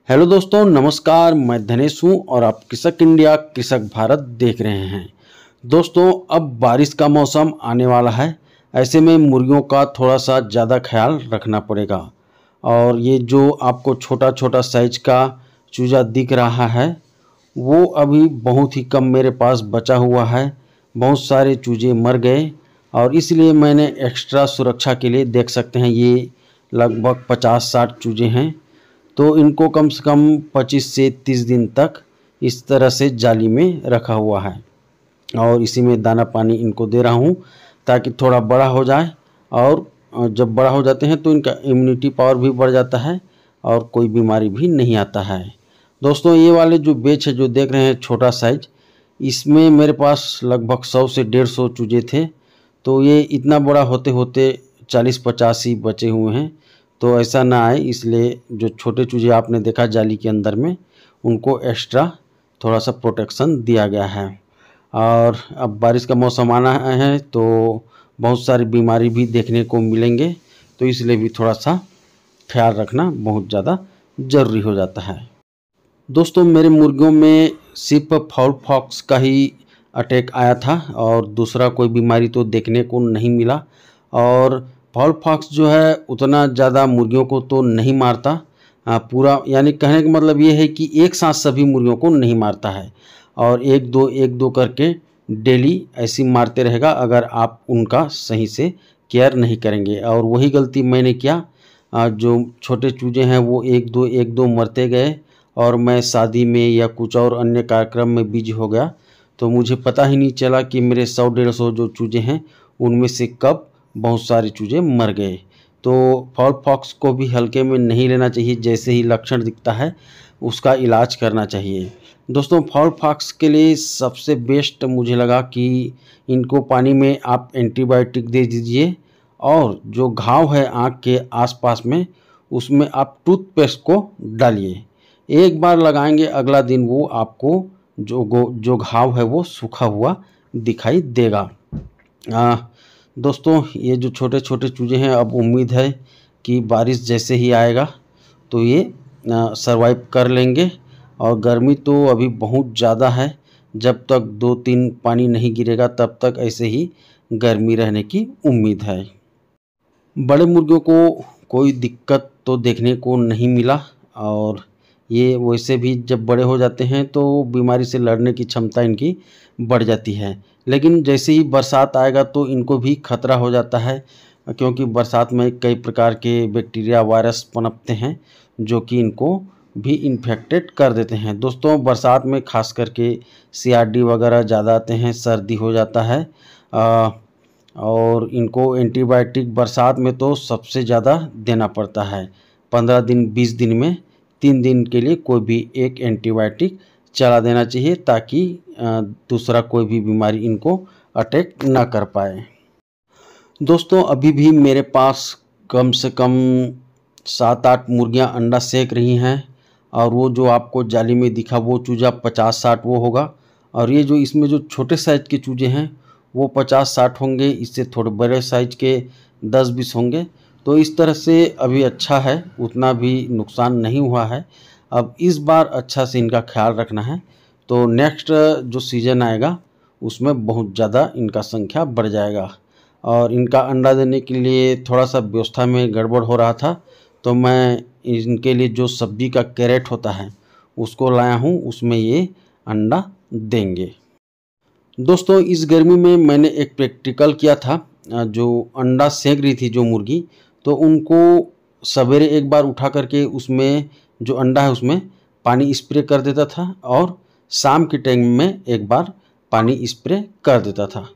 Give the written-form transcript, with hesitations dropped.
Hello दोस्तों, नमस्कार। मैं धनेश हूँ और आप कृषक इंडिया कृषक भारत देख रहे हैं। दोस्तों, अब बारिश का मौसम आने वाला है। ऐसे में मुर्गियों का थोड़ा सा ज़्यादा ख्याल रखना पड़ेगा। और ये जो आपको छोटा छोटा साइज का चूजा दिख रहा है वो अभी बहुत ही कम मेरे पास बचा हुआ है। बहुत सारे चूजे मर गए और इसलिए मैंने एक्स्ट्रा सुरक्षा के लिए, देख सकते हैं, ये लगभग 50-60 चूजे हैं। तो इनको कम से कम 25 से 30 दिन तक इस तरह से जाली में रखा हुआ है और इसी में दाना पानी इनको दे रहा हूँ ताकि थोड़ा बड़ा हो जाए। और जब बड़ा हो जाते हैं तो इनका इम्यूनिटी पावर भी बढ़ जाता है और कोई बीमारी भी नहीं आता है। दोस्तों, ये वाले जो बेच है जो देख रहे हैं छोटा साइज, इसमें मेरे पास लगभग 100 से 150 चूजे थे। तो ये इतना बड़ा होते होते 40-50 ही बचे हुए हैं। तो ऐसा ना आए, इसलिए जो छोटे चूजे आपने देखा जाली के अंदर में, उनको एक्स्ट्रा थोड़ा सा प्रोटेक्शन दिया गया है। और अब बारिश का मौसम आना है तो बहुत सारी बीमारी भी देखने को मिलेंगे, तो इसलिए भी थोड़ा सा ख्याल रखना बहुत ज़्यादा ज़रूरी हो जाता है। दोस्तों, मेरे मुर्गियों में सिर्फ फाउल पॉक्स का ही अटैक आया था और दूसरा कोई बीमारी तो देखने को नहीं मिला। और फाउल पॉक्स जो है उतना ज़्यादा मुर्गियों को तो नहीं मारता, पूरा, यानी कहने का मतलब ये है कि एक साथ सभी मुर्गियों को नहीं मारता है और एक दो करके डेली ऐसी मारते रहेगा अगर आप उनका सही से केयर नहीं करेंगे। और वही गलती मैंने किया, जो छोटे चूजे हैं वो एक दो मरते गए और मैं शादी में या कुछ और अन्य कार्यक्रम में बिजी हो गया। तो मुझे पता ही नहीं चला कि मेरे 100-150 जो चूजे हैं उनमें से कब बहुत सारे चूजे मर गए। तो फाउल पॉक्स को भी हल्के में नहीं लेना चाहिए, जैसे ही लक्षण दिखता है उसका इलाज करना चाहिए। दोस्तों, फाउल पॉक्स के लिए सबसे बेस्ट मुझे लगा कि इनको पानी में आप एंटीबायोटिक दे दीजिए और जो घाव है आँख के आसपास में, उसमें आप टूथपेस्ट को डालिए। एक बार लगाएंगे, अगला दिन वो आपको जो घाव है वो सूखा हुआ दिखाई देगा। दोस्तों, ये जो छोटे छोटे चूजे हैं, अब उम्मीद है कि बारिश जैसे ही आएगा तो ये सरवाइव कर लेंगे। और गर्मी तो अभी बहुत ज़्यादा है, जब तक 2-3 पानी नहीं गिरेगा तब तक ऐसे ही गर्मी रहने की उम्मीद है। बड़े मुर्गियों को कोई दिक्कत तो देखने को नहीं मिला और ये वैसे भी जब बड़े हो जाते हैं तो बीमारी से लड़ने की क्षमता इनकी बढ़ जाती है। लेकिन जैसे ही बरसात आएगा तो इनको भी खतरा हो जाता है, क्योंकि बरसात में कई प्रकार के बैक्टीरिया, वायरस पनपते हैं जो कि इनको भी इन्फेक्टेड कर देते हैं। दोस्तों, बरसात में खास करके CRD वगैरह ज़्यादा आते हैं, सर्दी हो जाता है और इनको एंटीबायोटिक बरसात में तो सबसे ज़्यादा देना पड़ता है। 15 दिन 20 दिन में 3 दिन के लिए कोई भी एक एंटीबायोटिक चला देना चाहिए ताकि दूसरा कोई भी बीमारी इनको अटैक ना कर पाए। दोस्तों, अभी भी मेरे पास कम से कम 7-8 मुर्गियां अंडा सेक रही हैं और वो जो आपको जाली में दिखा वो चूजा 50-60 वो होगा। और ये जो इसमें जो छोटे साइज के चूजे हैं वो 50-60 होंगे, इससे थोड़े बड़े साइज के 10-20 होंगे। तो इस तरह से अभी अच्छा है, उतना भी नुकसान नहीं हुआ है। अब इस बार अच्छा से इनका ख्याल रखना है, तो नेक्स्ट जो सीज़न आएगा उसमें बहुत ज़्यादा इनका संख्या बढ़ जाएगा। और इनका अंडा देने के लिए थोड़ा सा व्यवस्था में गड़बड़ हो रहा था, तो मैं इनके लिए जो सब्जी का कैरेट होता है उसको लाया हूँ, उसमें ये अंडा देंगे। दोस्तों, इस गर्मी में मैंने एक प्रैक्टिकल किया था। जो अंडा सेक रही थी जो मुर्गी, तो उनको सवेरे एक बार उठा करके उसमें जो अंडा है उसमें पानी स्प्रे कर देता था और शाम के टाइम में एक बार पानी स्प्रे कर देता था।